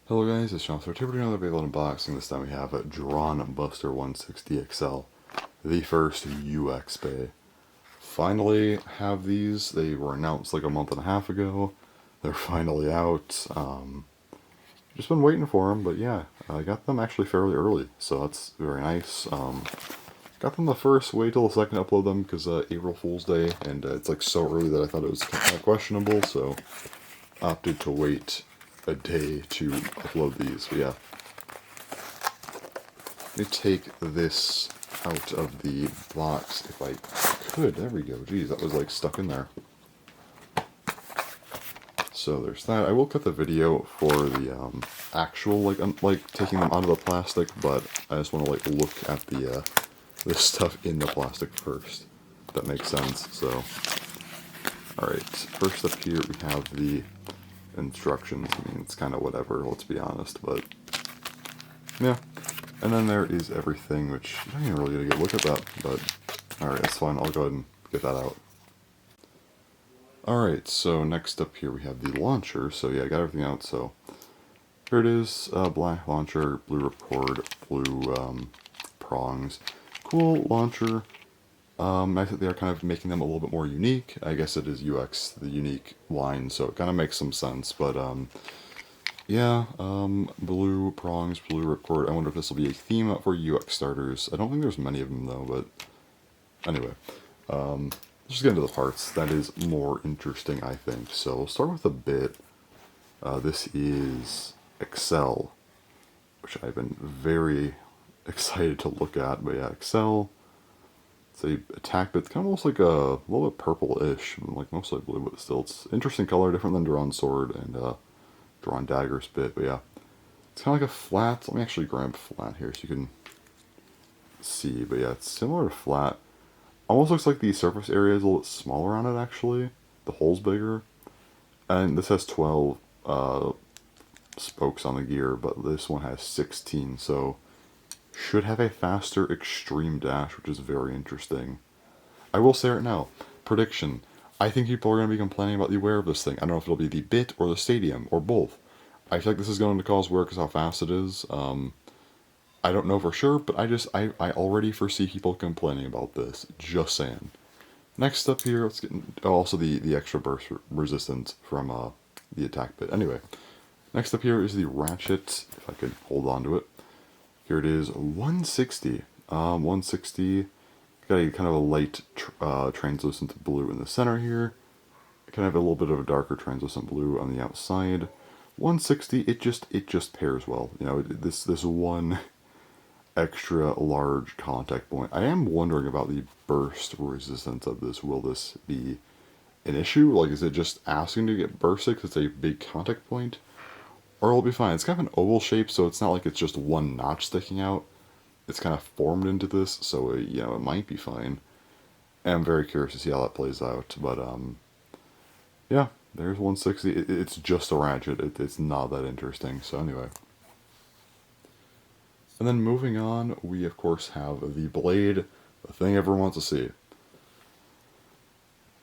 Hello guys, it's Sean. So today we're doing another Beyblade unboxing. This time we have a DranBuster 1-60A, the first UX Bay. Finally have these. They were announced like a month and a half ago. They're finally out. Just been waiting for them, but yeah, I got them actually fairly early, so that's very nice. Got them the first, wait till the second to upload them because April Fool's Day, and it's like so early that I thought it was kind of questionable, so opted to wait a day to upload these. But yeah, let me take this out of the box if I could. There we go. Geez, that was like stuck in there. So there's that. I will cut the video for the actual like taking them out of the plastic, but I just want to like look at the stuff in the plastic first. If that makes sense. So, all right. First up here we have the instructions. I mean, it's kind of whatever. Let's be honest, but yeah. And then there is everything, which I don't even really get a good look at that, but alright, that's fine. I'll go ahead and get that out. Alright, so next up here we have the launcher. So yeah, I got everything out, so here it is. Black launcher, blue ripcord, blue prongs. Cool launcher. Nice that they are kind of making them a little bit more unique. I guess it is UX, the unique line, so it kind of makes some sense, but yeah, blue prongs, blue ripcord. I wonder if this will be a theme for UX starters. I don't think there's many of them though, but anyway. Let's just get into the parts. That is more interesting, I think. So we'll start with a bit. This is Excel, which I've been very excited to look at. But yeah, Excel. It's a attack bit. It's kind of almost like a little bit purple-ish, like mostly blue, but still, it's interesting color, different than Drawn Sword and Drawn Daggers bit. But yeah, it's kind of like a flat. Let me actually grab flat here so you can see. But yeah, it's similar to flat. Almost looks like the surface area is a little bit smaller on it, actually. The hole's bigger. And this has 12 spokes on the gear, but this one has 16, so should have a faster extreme dash, which is very interesting. I will say right now, prediction. I think people are going to be complaining about the wear of this thing. I don't know if it'll be the bit or the stadium, or both. I feel like this is going to cause wear because how fast it is. I don't know for sure, but I already foresee people complaining about this. Just saying. Next up here, let's get also the extra burst resistance from the attack bit. Anyway, next up here is the ratchet. If I could hold on to it, here it is, 160. 160. Got a kind of a light translucent blue in the center here. Kind of a little bit of a darker translucent blue on the outside. 160. It just pairs well. You know, this one extra large contact point. I am wondering about the burst resistance of this. Will this be an issue? Like, is it just asking to get bursted because it's a big contact point? Or will it be fine? It's kind of an oval shape, so it's not like it's just one notch sticking out. It's kind of formed into this, so you know, it might be fine. And I'm very curious to see how that plays out. But yeah, there's 160. It's just a ratchet. It's not that interesting. So anyway. And then moving on, we of course have the blade, the thing everyone wants to see.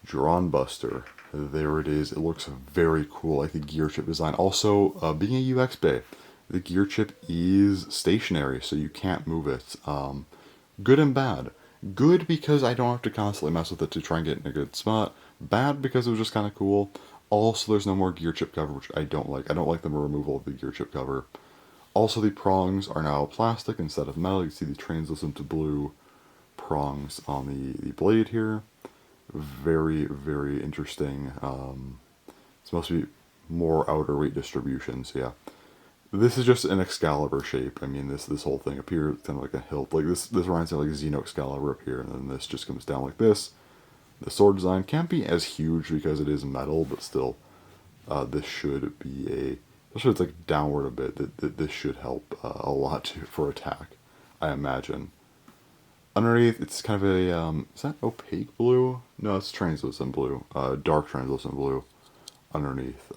DranBuster. There it is. It looks very cool, like the gear chip design. Also, being a UX bay, the gear chip is stationary, so you can't move it. Good and bad. Good because I don't have to constantly mess with it to try and get in a good spot. Bad because it was just kind of cool. Also, there's no more gear chip cover, which I don't like. I don't like the removal of the gear chip cover. Also, the prongs are now plastic instead of metal. You can see the translucent blue prongs on the blade here. Very, very interesting. It's supposed to be more outer weight distribution, so yeah. This is just an Excalibur shape. I mean, this whole thing up here is kind of like a hilt. Like this reminds me of like Xeno Excalibur up here, and then this just comes down like this. The sword design can't be as huge because it is metal, but still, this should be a... Especially if it's like downward a bit, this should help a lot for attack, I imagine. Underneath, it's kind of a, is that opaque blue? No, it's translucent blue, dark translucent blue underneath.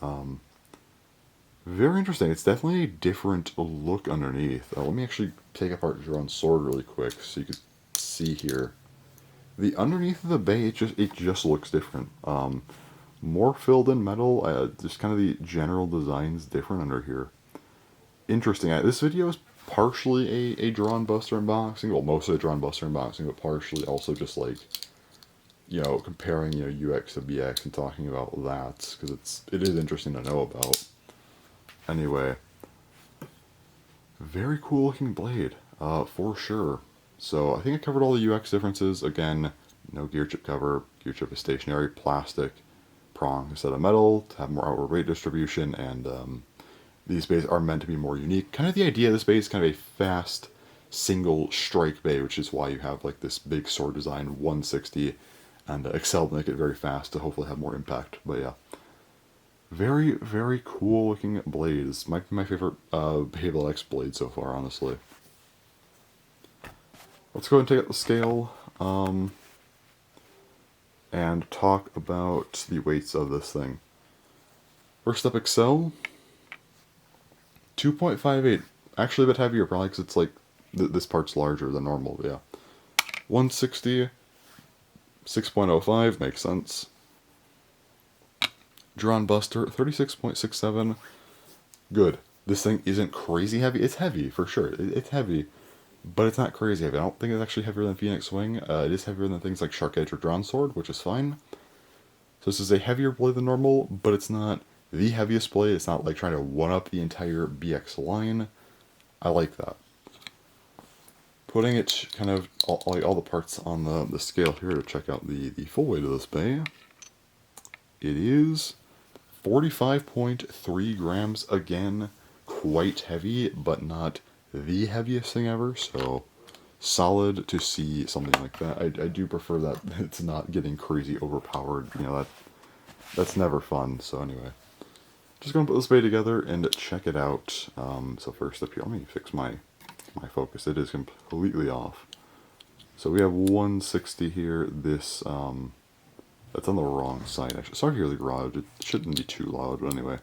Very interesting. It's definitely a different look underneath. Let me actually take apart Drawn Sword really quick so you can see here. The underneath of the bay, it just looks different. More filled in metal, just kind of the general design's different under here. interesting. This video is partially a DranBuster unboxing. Well, mostly a DranBuster unboxing, but partially also just like, you know, comparing, you know, UX to BX and talking about that, because it is interesting to know about. Anyway, very cool looking blade, for sure. So I think I covered all the UX differences. Again, no gear chip cover. Gear chip is stationary, plastic, prong instead of metal to have more outward weight distribution, and these bays are meant to be more unique. Kind of the idea of this bay is kind of a fast single strike bay, which is why you have like this big sword design 160 and Excel to make it very fast to hopefully have more impact. But yeah, very, very cool looking blades. Might be my favorite Beyblade X blade so far, honestly. Let's go ahead and take out the scale and talk about the weights of this thing. First up, Excel. 2.58. Actually a bit heavier, probably because it's like this part's larger than normal. But yeah, 160. 6.05 makes sense. DranBuster 36.67. Good. This thing isn't crazy heavy. It's heavy for sure. It's heavy, but it's not crazy heavy. I don't think it's actually heavier than Phoenix Wing. It is heavier than things like Shark Edge or Drawn Sword, which is fine. So this is a heavier blade than normal, but it's not the heaviest blade. It's not like trying to one-up the entire BX line. I like that. Putting it kind of all the parts on the scale here to check out the full weight of this bay. It is 45.3 grams. Again, quite heavy, but not the heaviest thing ever. So solid to see something like that. I do prefer that it's not getting crazy overpowered. You know, that's never fun. So anyway, just gonna put this bay together and check it out. So first up here, let me fix my focus. It is completely off. So we have 160 here. This that's on the wrong side actually. Sorry to hear the garage. It shouldn't be too loud, but anyway.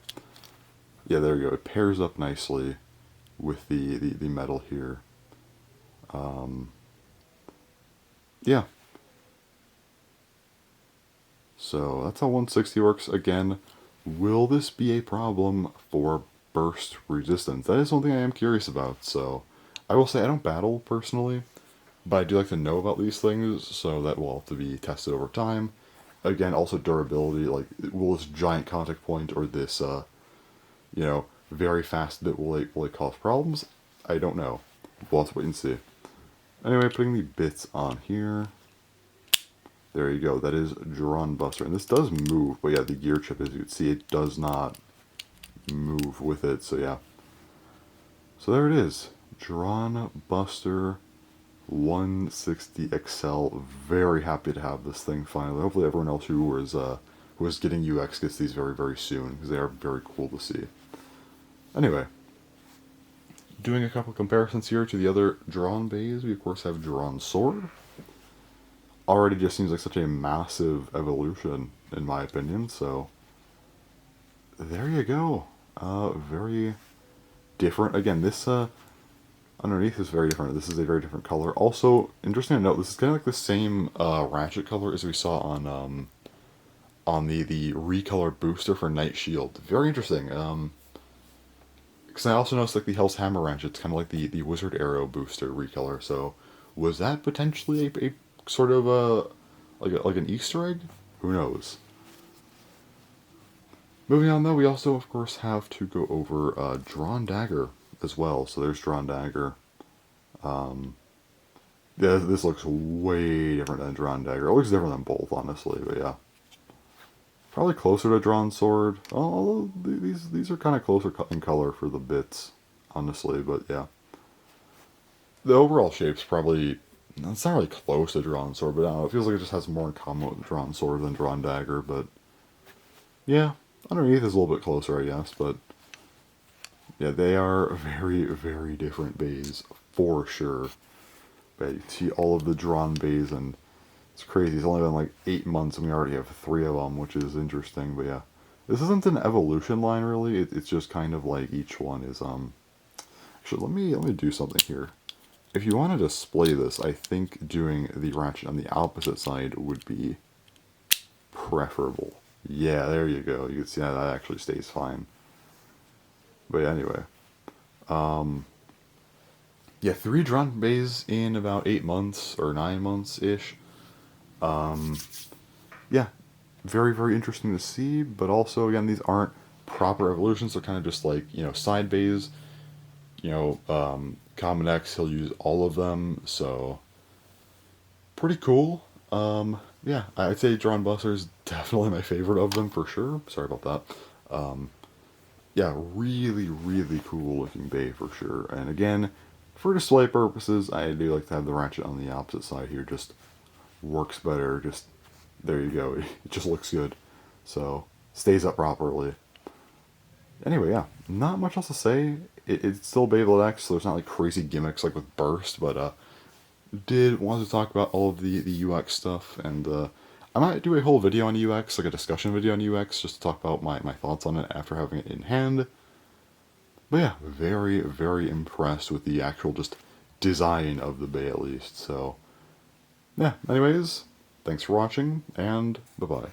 Yeah, there we go. It pairs up nicely with the metal here. Yeah. So that's how 160 works. Again, will this be a problem for burst resistance? That is something I am curious about. So I will say I don't battle personally, but I do like to know about these things, so that will have to be tested over time. Again, also durability, like will this giant contact point or this, you know, very fast bit will it cause problems? I don't know. We'll have to wait and see. Anyway, putting the bits on here. There you go. That is DranBuster, and this does move, but yeah, the gear chip, as you can see, it does not move with it. So yeah. So there it is. DranBuster 160 XL. Very happy to have this thing finally. Hopefully everyone else who is getting UX gets these very, very soon, because they are very cool to see. Anyway, doing a couple comparisons here to the other drawn bays, we of course have Drawn Sword. Already just seems like such a massive evolution, in my opinion, so there you go. Very different. Again, this underneath is very different. This is a very different color. Also, interesting to note, this is kind of like the same ratchet color as we saw on the recolored booster for Night Shield. Very interesting. Because I also noticed like the Hell's Hammer ratchet's kind of like the Wizard Arrow booster recolor. So was that potentially a sort of like an Easter egg? Who knows? Moving on though, we also of course have to go over Drawn Dagger as well. So there's Drawn Dagger. Yeah, this looks way different than Drawn Dagger. It looks different than both, honestly, but yeah. Probably closer to Drawn Sword. Although these are kind of closer in color for the bits, honestly, but yeah. The overall shape's probably, it's not really close to Drawn Sword, but I don't know, it feels like it just has more in common with Drawn Sword than Drawn Dagger, but yeah, underneath is a little bit closer, I guess, but yeah, they are very, very different bays, for sure. But you see all of the drawn bays, and it's crazy. It's only been like 8 months, and we already have 3 of them, which is interesting. But yeah, this isn't an evolution line, really. It's just kind of like each one is, Actually, let me do something here. If you want to display this, I think doing the ratchet on the opposite side would be preferable. Yeah, there you go. You can see that actually stays fine. But anyway, Yeah, 3 drawn beys in about 8 months or 9 months-ish. Yeah, very, very interesting to see, but also, again, these aren't proper evolutions. They're kind of just like, side beys. Common X, he'll use all of them, so pretty cool. Yeah, I'd say DranBuster is definitely my favorite of them for sure. Sorry about that. Yeah, really, really cool looking bay for sure. And again, for display purposes, I do like to have the ratchet on the opposite side here. Just works better. Just there you go. It just looks good. So stays up properly. Anyway, yeah, not much else to say. It's still Beyblade X, so there's not like crazy gimmicks like with Burst, but did want to talk about all of the UX stuff, and I might do a whole video on UX, like a discussion video on UX, just to talk about my thoughts on it after having it in hand. But yeah, very, very impressed with the actual just design of the bay at least. So, yeah, anyways, thanks for watching, and bye-bye.